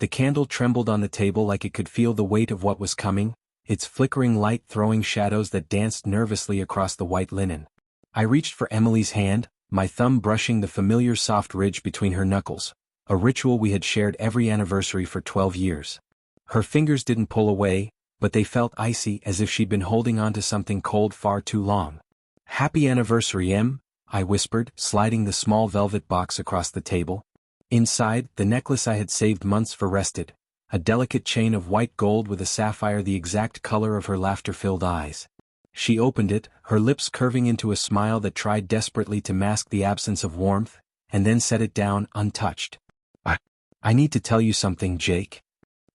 The candle trembled on the table like it could feel the weight of what was coming, its flickering light throwing shadows that danced nervously across the white linen. I reached for Emily's hand, my thumb brushing the familiar soft ridge between her knuckles, a ritual we had shared every anniversary for 12 years. Her fingers didn't pull away, but they felt icy as if she'd been holding on to something cold far too long. "Happy anniversary, Em," I whispered, sliding the small velvet box across the table. Inside, the necklace I had saved months for rested, a delicate chain of white gold with a sapphire the exact color of her laughter-filled eyes. She opened it, her lips curving into a smile that tried desperately to mask the absence of warmth, and then set it down, untouched. I need to tell you something, Jake."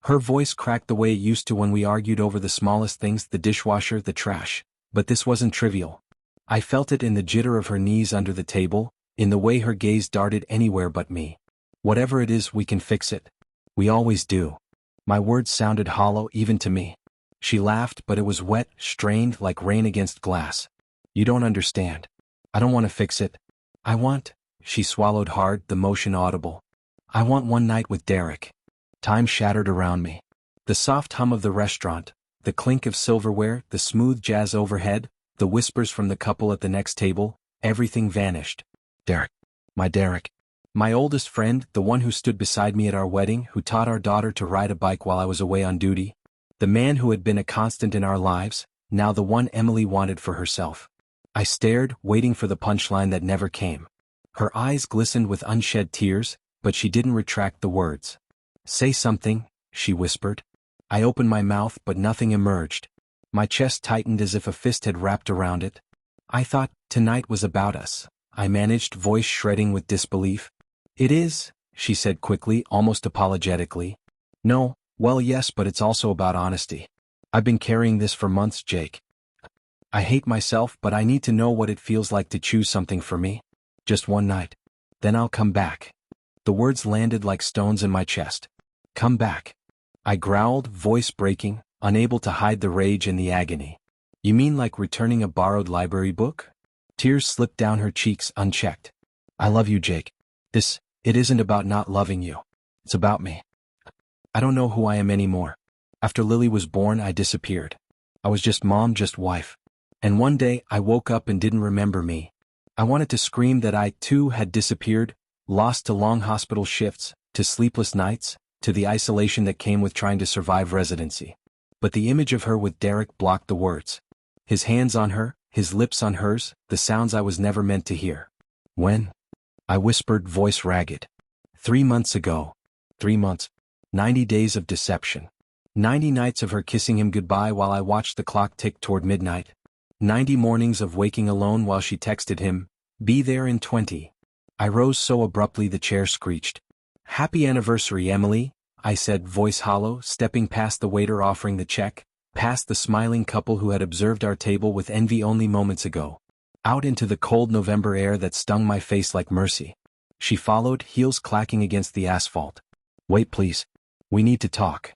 Her voice cracked the way it used to when we argued over the smallest things, the dishwasher, the trash. But this wasn't trivial. I felt it in the jitter of her knees under the table, in the way her gaze darted anywhere but me. "Whatever it is, we can fix it. We always do." My words sounded hollow even to me. She laughed, but it was wet, strained, like rain against glass. "You don't understand. I don't want to fix it. I want," she swallowed hard, the motion audible. "I want one night with Derek." Time shattered around me. The soft hum of the restaurant, the clink of silverware, the smooth jazz overhead, the whispers from the couple at the next table, everything vanished. Derek. My Derek. My oldest friend, the one who stood beside me at our wedding, who taught our daughter to ride a bike while I was away on duty. The man who had been a constant in our lives, now the one Emily wanted for herself. I stared, waiting for the punchline that never came. Her eyes glistened with unshed tears, but she didn't retract the words. "Say something," she whispered. I opened my mouth, but nothing emerged. My chest tightened as if a fist had wrapped around it. "I thought tonight was about us," I managed, voice shredding with disbelief. "It is," she said quickly, almost apologetically. "No, well yes, but it's also about honesty. I've been carrying this for months, Jake. I hate myself, but I need to know what it feels like to choose something for me. Just one night. Then I'll come back." The words landed like stones in my chest. "Come back." I growled, voice breaking, unable to hide the rage and the agony. "You mean like returning a borrowed library book?" Tears slipped down her cheeks unchecked. "I love you, Jake. It isn't about not loving you. It's about me. I don't know who I am anymore. After Lily was born, I disappeared. I was just mom, just wife. And one day, I woke up and didn't remember me. I wanted to scream that I, too, had disappeared, lost to long hospital shifts, to sleepless nights, to the isolation that came with trying to survive residency. But the image of her with Derek blocked the words. His hands on her, his lips on hers, the sounds I was never meant to hear. "When?" I whispered, voice ragged. 3 months ago. 3 months. 90 days of deception. 90 nights of her kissing him goodbye while I watched the clock tick toward midnight. 90 mornings of waking alone while she texted him, "Be there in 20. I rose so abruptly the chair screeched. "Happy anniversary, Emily," I said, voice hollow, stepping past the waiter offering the check, past the smiling couple who had observed our table with envy only moments ago, out into the cold November air that stung my face like mercy. She followed, heels clacking against the asphalt. "Wait please. We need to talk."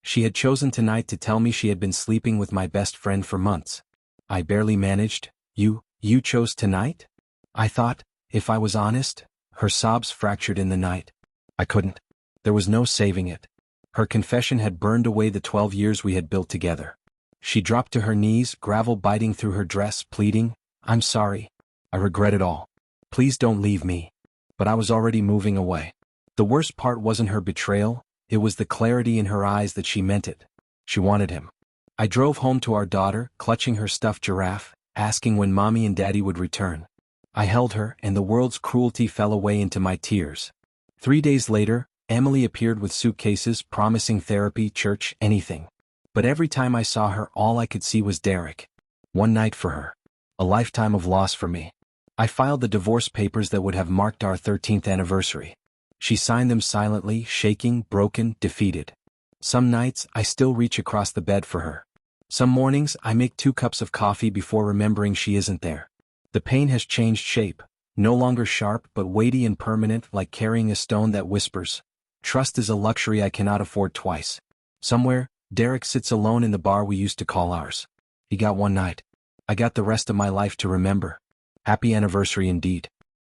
She had chosen tonight to tell me she had been sleeping with my best friend for months. I barely managed. You chose tonight?" I thought, if I was honest. Her sobs fractured in the night. I couldn't. There was no saving it. Her confession had burned away the 12 years we had built together. She dropped to her knees, gravel biting through her dress, pleading, "I'm sorry. I regret it all. Please don't leave me." But I was already moving away. The worst part wasn't her betrayal, it was the clarity in her eyes that she meant it. She wanted him. I drove home to our daughter, clutching her stuffed giraffe, asking when Mommy and Daddy would return. I held her, and the world's cruelty fell away into my tears. 3 days later, Emily appeared with suitcases, promising therapy, church, anything. But every time I saw her, all I could see was Derek. One night for her. A lifetime of loss for me. I filed the divorce papers that would have marked our 13th anniversary. She signed them silently, shaking, broken, defeated. Some nights, I still reach across the bed for her. Some mornings, I make 2 cups of coffee before remembering she isn't there. The pain has changed shape, no longer sharp but weighty and permanent, like carrying a stone that whispers. Trust is a luxury I cannot afford twice. Somewhere, Derek sits alone in the bar we used to call ours. He got one night. I got the rest of my life to remember. Happy anniversary indeed.